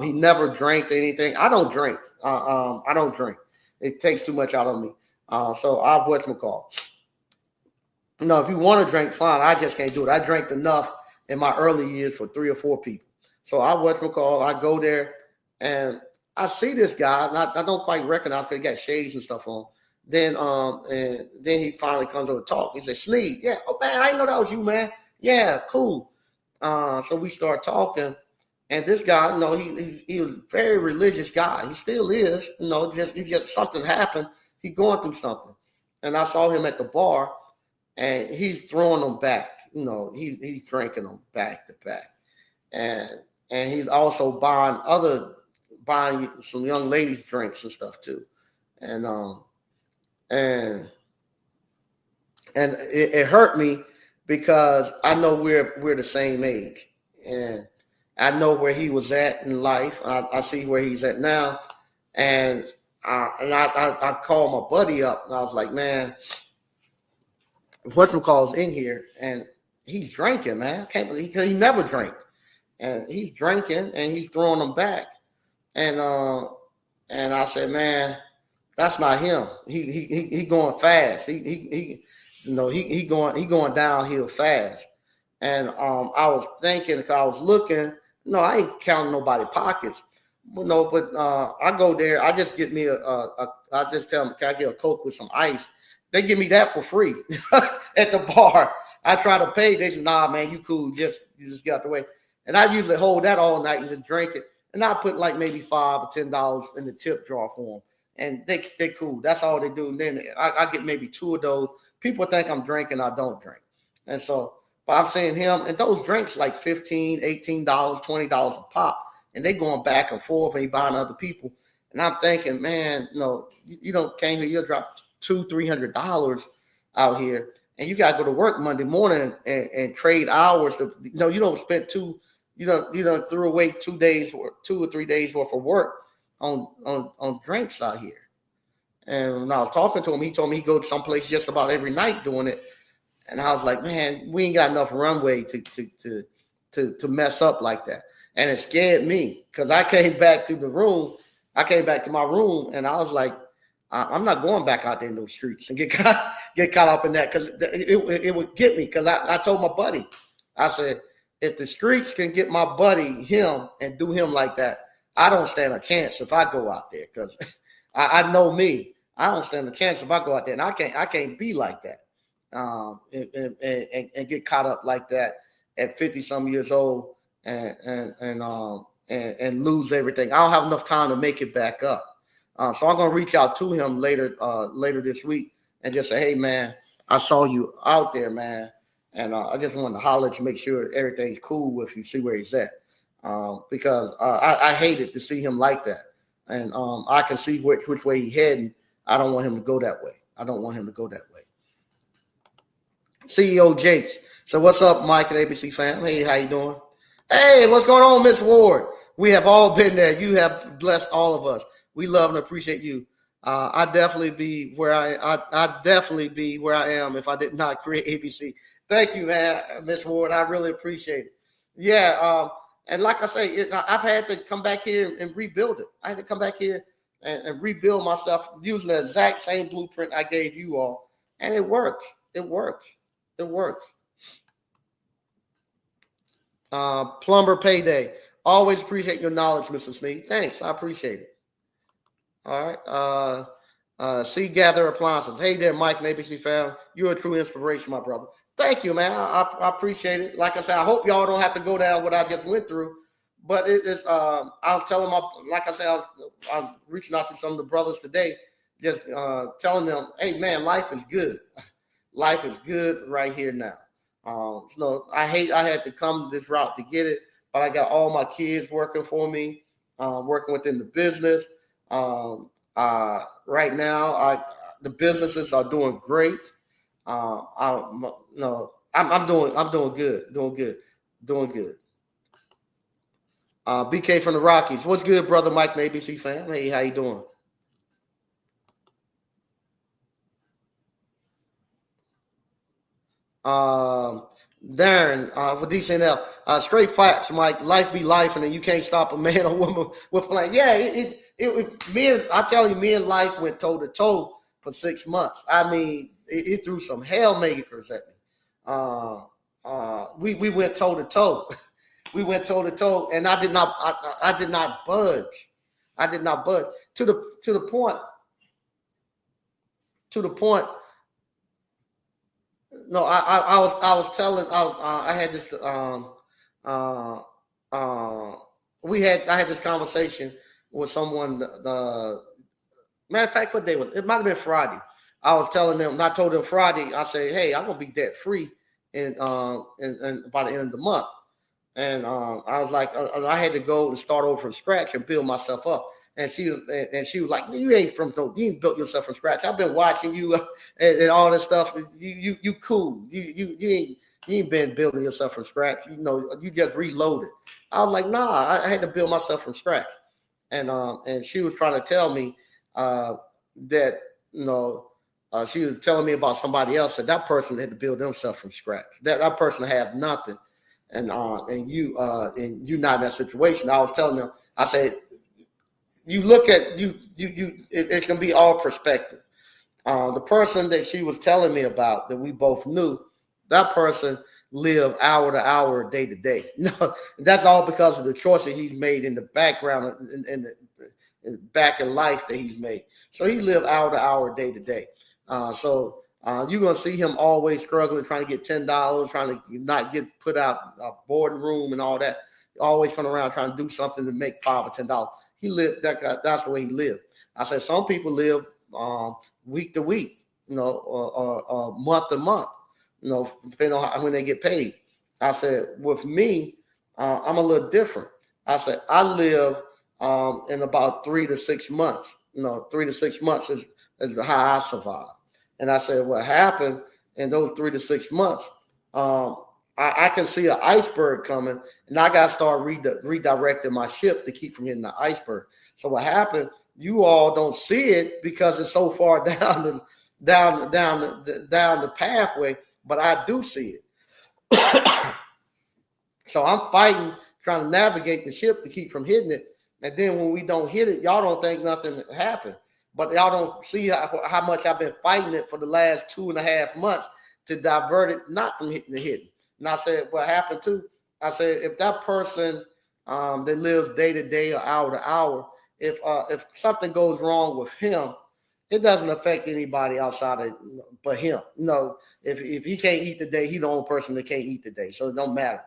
He never drank anything. I don't drink. I don't drink. It takes too much out of me. So I've whatchamacallit. If you want to drink, fine. I just can't do it. I drank enough in my early years for 3 or 4 people. So I whatchamacallit. I go there and I see this guy, and I don't quite recognize because he got shades and stuff on. And then he finally comes over to talk. He said, Sneed, yeah, oh man, I didn't know that was you, man. Yeah, cool. So we start talking, and this guy, he was a very religious guy. He still is, just something happened. He's going through something. And I saw him at the bar, and he's throwing them back. He's drinking them back to back. And he's also buying some young ladies drinks and stuff too. And and it hurt me because I know we're the same age, and I know where he was at in life. I see where he's at now, and I called my buddy up, and I was like, man, whatchamacall's in here, and he's drinking, man. I can't believe because he never drank, and he's drinking and he's throwing them back, and I said, man, that's not him. He going fast. He going downhill fast. And I was thinking, if I was looking, no, I ain't counting nobody pockets. But I go there. I just get me I just tell them, can I get a Coke with some ice? They give me that for free at the bar. I try to pay. They say, nah, man, you cool. You just get out the way. And I usually hold that all night and just drink it. And I put like maybe $5 or $10 in the tip jar for them. And they cool. That's all they do. And then I get maybe 2 of those. People think I'm drinking. I don't drink. And so, but I'm saying him, and those drinks like $15, $18, $20 a pop. And they going back and forth and he buying other people. And I'm thinking, man, you don't came here, you'll drop $200-$300 out here. And you got to go to work Monday morning and trade hours. You don't spend you don't threw away 2 days or 2 or 3 days worth of work on drinks out here. And when I was talking to him, he told me he goes someplace just about every night doing it. And I was like, man, we ain't got enough runway to mess up like that. And it scared me because I came back to my room and I was like, I'm not going back out there in those streets and get caught up in that because it would get me. Because I told my buddy, I said, if the streets can get my buddy him and do him like that, I don't stand a chance if I go out there because I know me. I don't stand a chance if I go out there, and I can't be like that and get caught up like that at 50 some years old and lose everything. I don't have enough time to make it back up. So I'm gonna reach out to him later this week and just say, hey man, I saw you out there, man, and I just wanted to holler at you, make sure everything's cool with you, see where he's at, because I hated to see him like that, and I can see which way he's heading. I don't want him to go that way. CEO Jakes. So what's up, Mike and ABC fam? Hey, how you doing? Hey, what's going on, Miss Ward? We have all been there. You have blessed all of us. We love and appreciate you. I definitely be where I definitely be where I am if I did not create ABC. Thank you, man, Miss Ward. I really appreciate it. Yeah, and like I say, I've had to come back here and rebuild it. I had to come back here and rebuild myself using the exact same blueprint I gave you all, and it works. It works. Plumber payday. Always appreciate your knowledge, Mr. Sneed. Thanks. I appreciate it. All right. Seed Gather Appliances. Hey there, Mike and ABC fam. You're a true inspiration, my brother. Thank you, man. I appreciate it. Like I said, I hope y'all don't have to go down what I just went through. But it is. I was telling like I said, I was reaching out to some of the brothers today, just telling them, hey, man, life is good. Life is good right here now. I had to come this route to get it, but I got all my kids working for me, working within the business. Right now, the businesses are doing great. I'm doing good. BK from the Rockies. What's good, brother Mike and ABC fam? Hey, how you doing? Darren, with DCNL, straight facts, Mike. Life be life, and then you can't stop a man or woman with like, yeah, I tell you, me and life went toe to toe for 6 months. I mean, it threw some haymakers at me. We went toe to toe. We went toe to toe, and I did not budge. I did not budge to the point. to the point. No, I was telling I had this uh, uh, I had this conversation with someone. The matter of fact, what day was it? It might have been Friday. I was telling them, and I told them Friday. I said, "Hey, I'm gonna be debt free in by the end of the month." And I was like, I had to go and start over from scratch and build myself up. And she was like, you ain't you ain't built yourself from scratch. I've been watching you and all this stuff. You cool. You ain't been building yourself from scratch. You know, you just reloaded. I was like, nah, I had to build myself from scratch. And she was trying to tell me that you know she was telling me about somebody else that person had to build themselves from scratch. That person had nothing and you not in that situation. I was telling them, I said, you look at it's gonna be all perspective. The person that she was telling me about that we both knew, that person lived hour to hour, day to day. No, that's all because of the choices he's made in the background in back in life that he's made. So he lived hour to hour, day to day. You're gonna see him always struggling, trying to get $10, trying to not get put out a boarding room and all that. Always coming around trying to do something to make $5 or $10. He lived that's the way he lived. I said some people live week to week, or month to month, depending on when they get paid. I said with me, I'm a little different. I said I live in about 3 to 6 months. 3 to 6 months is how I survive. And I said, what happened in those 3 to 6 months? I can see an iceberg coming, and I got to start redirecting my ship to keep from hitting the iceberg. So what happened? You all don't see it because it's so far down the pathway, but I do see it. So I'm fighting, trying to navigate the ship to keep from hitting it. And then when we don't hit it, y'all don't think nothing happened. But y'all don't see how much I've been fighting it for the last 2.5 months to divert it, not from hitting the hitting. And I said, what happened to? I said, if that person that lives day to day or hour to hour, if something goes wrong with him, it doesn't affect anybody outside of but him. If he can't eat today, he's the only person that can't eat today. So it don't matter.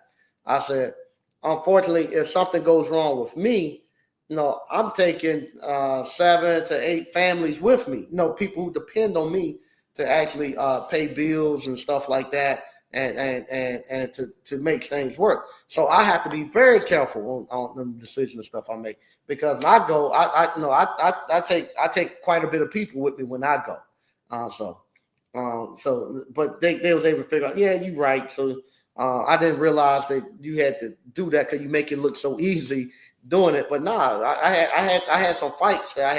I said, unfortunately, if something goes wrong with me, I'm taking 7 to 8 families with me. People who depend on me to actually pay bills and stuff like that, and to make things work. So I have to be very careful on the decisions and stuff I make, because when I go, I take quite a bit of people with me when I go. But they was able to figure out, yeah, you're right. So I didn't realize that you had to do that because you make it look so easy doing it. But nah, I had some fights that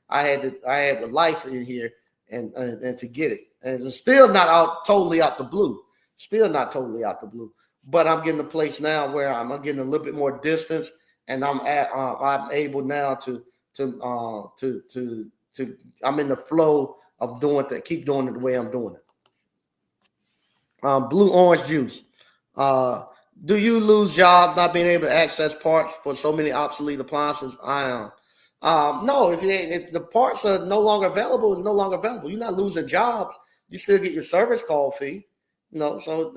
I had with life in here and to get it. And it's still not totally out the blue. Still not totally out the blue. But I'm getting a place now where I'm getting a little bit more distance, and I'm able now to I'm in the flow of doing that. Keep doing it the way I'm doing it. Blue orange juice. Do you lose jobs not being able to access parts for so many obsolete appliances? I am. No, if the parts are no longer available, it's no longer available. You're not losing jobs. You still get your service call fee. So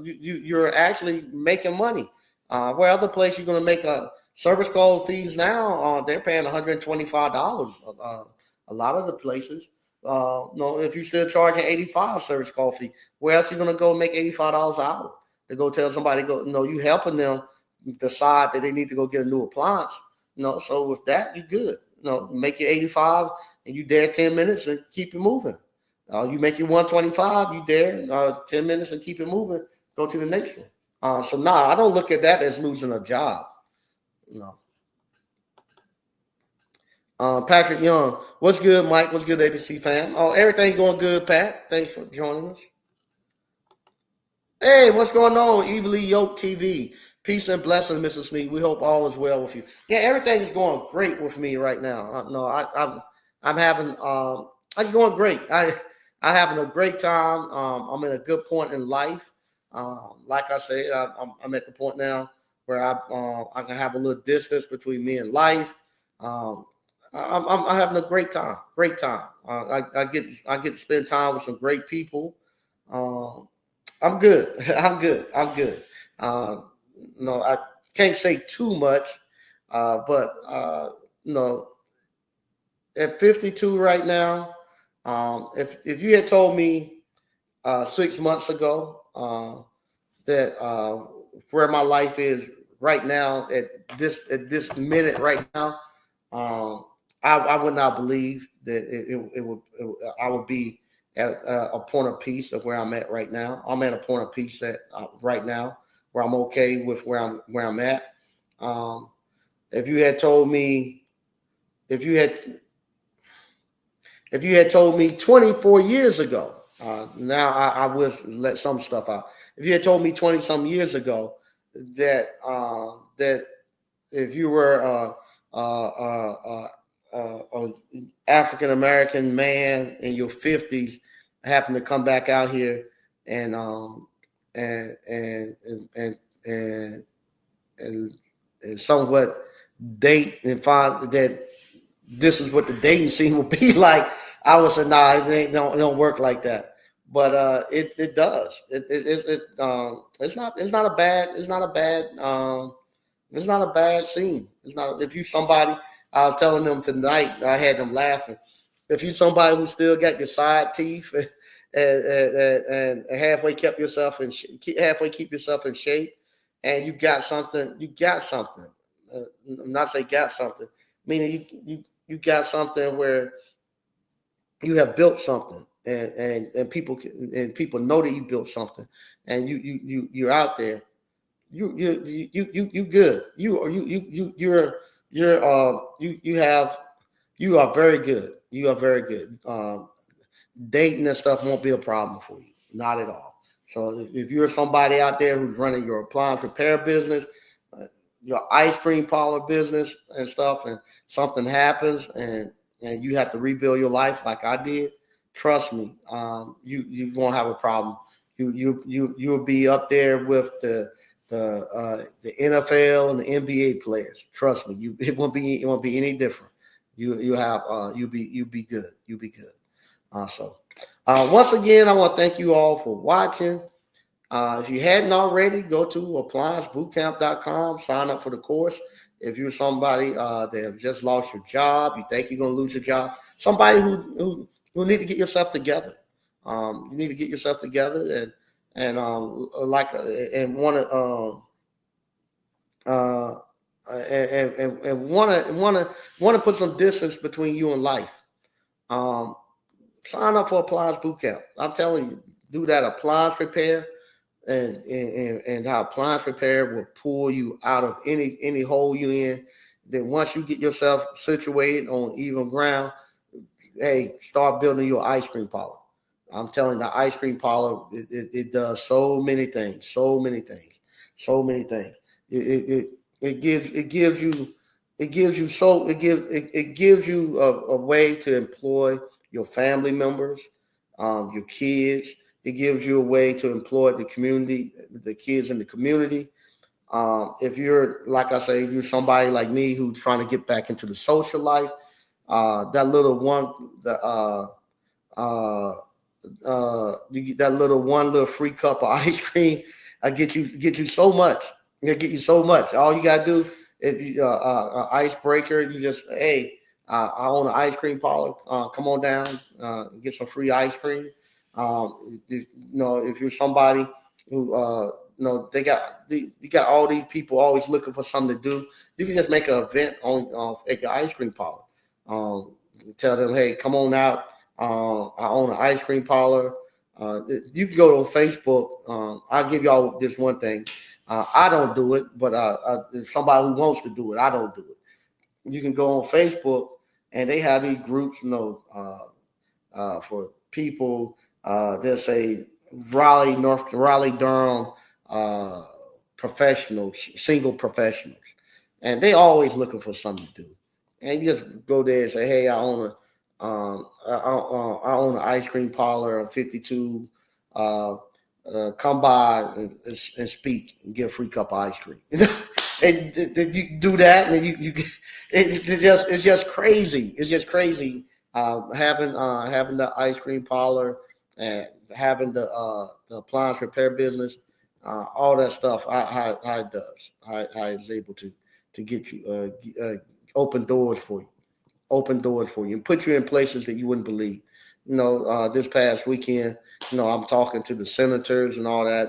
you're actually making money. Where other place you're going to make a service call fees now, they're paying $125. A lot of the places. If you're still charging $85 service call fee, where else you going to go make $85 an hour? To go tell somebody, you helping them decide that they need to go get a new appliance. So with that, you're good. Make your 85 and you there 10 minutes and keep it moving. You make your 125, you there 10 minutes and keep it moving. Go to the next one. I don't look at that as losing a job. Patrick Young, what's good, Mike? What's good, ABC fam? Oh, everything's going good, Pat. Thanks for joining us. Hey, what's going on? Evilly Yoke TV. Peace and blessings, Mrs. Sneed. We hope all is well with you. Yeah, everything is going great with me right now. I'm having it's going great. I'm having a great time. I'm in a good point in life. Like I said, I'm at the point now where I can have a little distance between me and life. I'm having a great time. Great time. I get to spend time with some great people. Um, I'm good. I'm good. I'm good. Um, no, I can't say too much, but you know, at 52 right now, if you had told me 6 months ago that where my life is right now at this minute right now, um, I would not believe that I would be at a point of peace of where I'm at right now. I'm at a point of peace at right now where I'm okay with where I'm at. Um, if you had told me if you had if you had told me 24 years ago, now I would let some stuff out. If you had told me 20 some years ago that if you were a African American man in your 50s, happen to come back out here and and and and and and, and, and somewhat date and find that this is what the dating scene would be like, I would say, nah, it don't work like that. But it does. It's not a bad it's not a bad scene. It's not if you somebody. I was telling them tonight. I had them laughing. If you somebody who still got your side teeth and halfway kept yourself in halfway keep yourself in shape, and you got something. You got something. I'm not say got something. Meaning you got something where you have built something, and people know that you built something, and you're out there. You good. You are very good. You are very good. Dating and stuff won't be a problem for you. Not at all. So if you're somebody out there who's running your appliance repair business, uh, your ice cream parlor business and stuff, and something happens and you have to rebuild your life like I did, trust me, you won't have a problem. You'll be up there with the NFL and the NBA players. Trust me, it won't be any different. You have you'll be good. You'll be good. So, once again, I want to thank you all for watching. If you hadn't already, go to appliancebootcamp.com, sign up for the course. If you're somebody that has just lost your job, you think you're going to lose your job, somebody who need to get yourself together. You need to get yourself together and want to and want to put some distance between you and life. Um, Sign up for Appliance Bootcamp. I'm telling you, do that appliance repair, and how appliance repair will pull you out of any hole you in. Then once you get yourself situated on even ground, hey, start building your ice cream parlor. I'm telling you, the ice cream parlor, it does so many things. It it gives you a way to employ your family members, your kids. It gives you a way to employ the community, the kids in the community. If you're, like I say, if you're somebody like me who's trying to get back into the social life, that little one, uh, you get that little one little free cup of ice cream. I get you so much. It get you so much. All you gotta do if you icebreaker, you just hey, I own an ice cream parlor. Come on down, get some free ice cream. If you're somebody who you got all these people always looking for something to do. You can just make an event on at your ice cream parlor. Tell them, hey, come on out. I own an ice cream parlor. You can go to Facebook. I'll give y'all this one thing. I don't do it, but somebody who wants to do it, I don't do it. You can go on Facebook, and they have these groups, for people. They'll say Raleigh, Durham professionals, single professionals, and they always looking for something to do. And you just go there and say, "Hey, I own an ice cream parlor. I'm 52. Come by and speak and get a free cup of ice cream." and you do that, and then it's just crazy. It's just crazy having the ice cream parlor and having the appliance repair business, all that stuff. How it does. How it's able to get you open doors for you, and put you in places that you wouldn't believe. This past weekend, I'm talking to the senators and all that,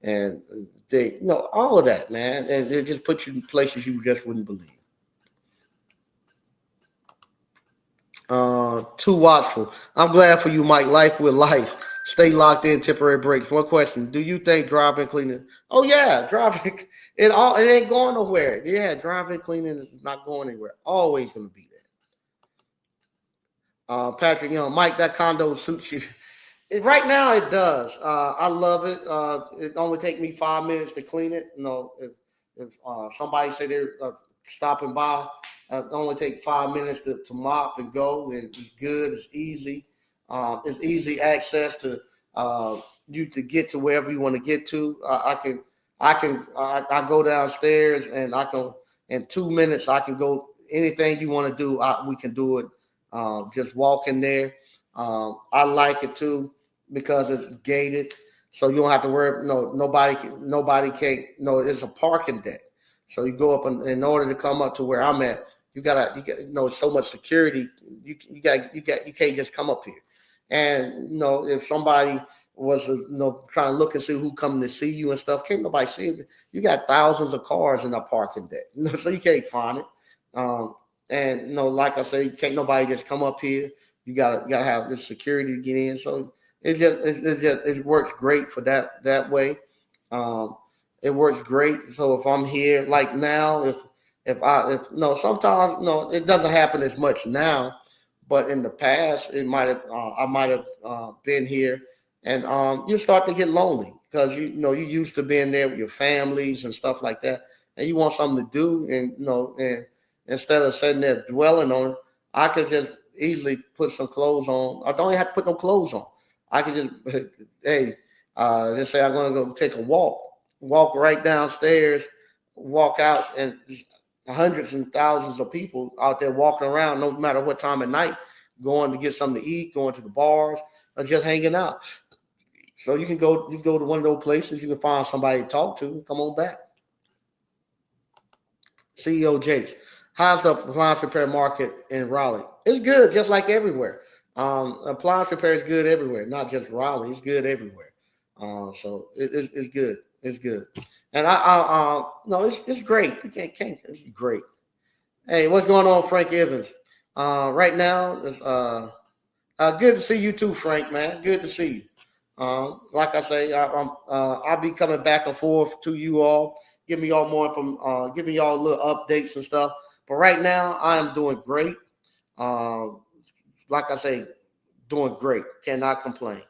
and they, all of that, man, and it just puts you in places you just wouldn't believe. Too watchful. I'm glad for you, Mike. Life with life. Stay locked in. Temporary breaks. One question: do you think driving cleaning? Oh yeah, driving. It ain't going nowhere. Yeah, driving cleaning is not going anywhere. Always going to be there. Patrick, Mike, that condo suits you. Right now, it does. I love it. It only take me 5 minutes to clean it. If somebody say they're stopping by, it only take 5 minutes to mop and go, and it's good. It's easy. It's easy access to you to get to wherever you want to get to. I go downstairs and I can in 2 minutes I can go anything you want to do. We can do it. Just walk in there. I like it too because it's gated, so you don't have to worry. No, nobody can't. No, it's a parking deck. So you go up, and in order to come up to where I'm at, you got so much security. You can't just come up here. And if somebody was trying to look and see who coming to see you and stuff, can't nobody see it. You got thousands of cars in a parking deck, so you can't find it. And like I say, can't nobody just come up here. You gotta have this security to get in. So it works great for that way. It works great. So if I'm here like now, sometimes it doesn't happen as much now, but in the past I might have been here, and you start to get lonely because you used to being there with your families and stuff like that, and you want something to do, and instead of sitting there dwelling on it, I could just easily put some clothes on. I don't even have to put no clothes on. I could just, hey, just say I'm going to go take a walk right downstairs, walk out, and hundreds and thousands of people out there walking around, no matter what time of night, going to get something to eat, going to the bars, or just hanging out. So you can go to one of those places. You can find somebody to talk to. Come on back. CEO Jakes. How's the appliance repair market in Raleigh? It's good, just like everywhere. Appliance repair is good everywhere, not just Raleigh. It's good everywhere. So it's good. It's good. And no, it's great. It's great. Hey, what's going on, Frank Evans? Right now, it's good to see you too, Frank. Man, good to see you. Like I say, I'll be coming back and forth to you all, giving y'all more from, giving y'all little updates and stuff. But right now, I am doing great. Like I say, doing great. Cannot complain.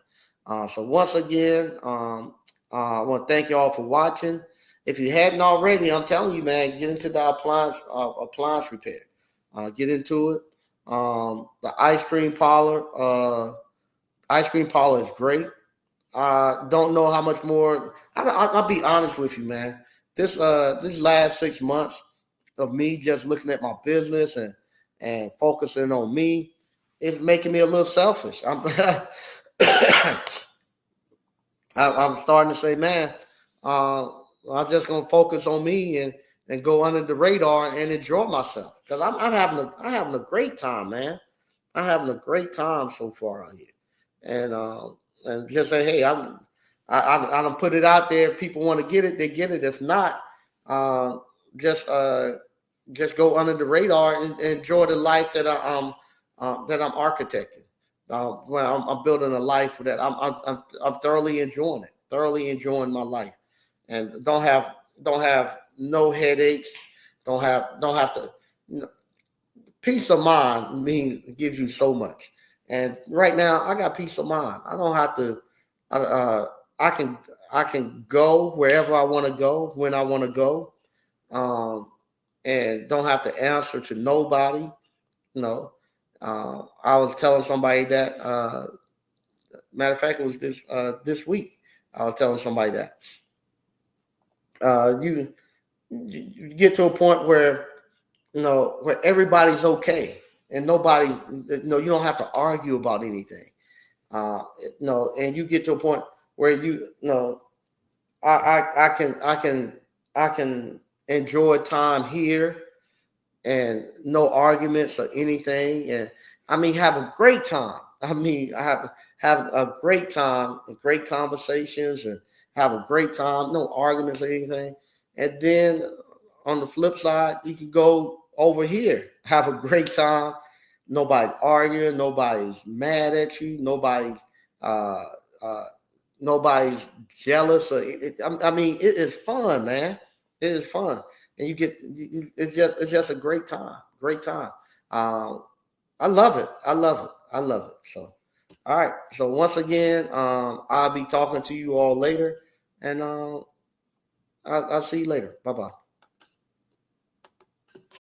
So once again, I want to thank you all for watching. If you hadn't already, I'm telling you, man, get into the appliance repair. Get into it. The ice cream parlor. Ice cream parlor is great. Don't know how much more. I'll be honest with you, man. These last 6 months of me just looking at my business and focusing on me, it's making me a little selfish. I'm starting to say, man, I'm just gonna focus on me and go under the radar and enjoy myself because I'm having a great time, man. I'm having a great time so far out here, and just say, hey, I don't put it out there. If people want to get it, they get it. If not, just go under the radar and enjoy the life that I'm architecting. When I'm building a life that I'm thoroughly enjoying my life, and don't have no headaches, don't have to. Peace of mind gives you so much, and right now I got peace of mind. I don't have to. I can go wherever I want to go when I want to go, and don't have to answer to nobody. I was telling somebody that. Matter of fact, it was this week. I was telling somebody that you get to a point where where everybody's okay and nobody, you don't have to argue about anything. Uh, and you get to a point where I can enjoy time here and no arguments or anything, and I mean have a great time. I mean I have a great time and great conversations and have a great time, no arguments or anything. And then on the flip side, you can go over here, have a great time. Nobody arguing, nobody's mad at you, uh, uh, nobody's jealous. I mean, it is fun, man. It is fun, and it's just a great time. Um, I love it. I love it. I love it. So, all right. So once again, I'll be talking to you all later, and I'll see you later. Bye bye.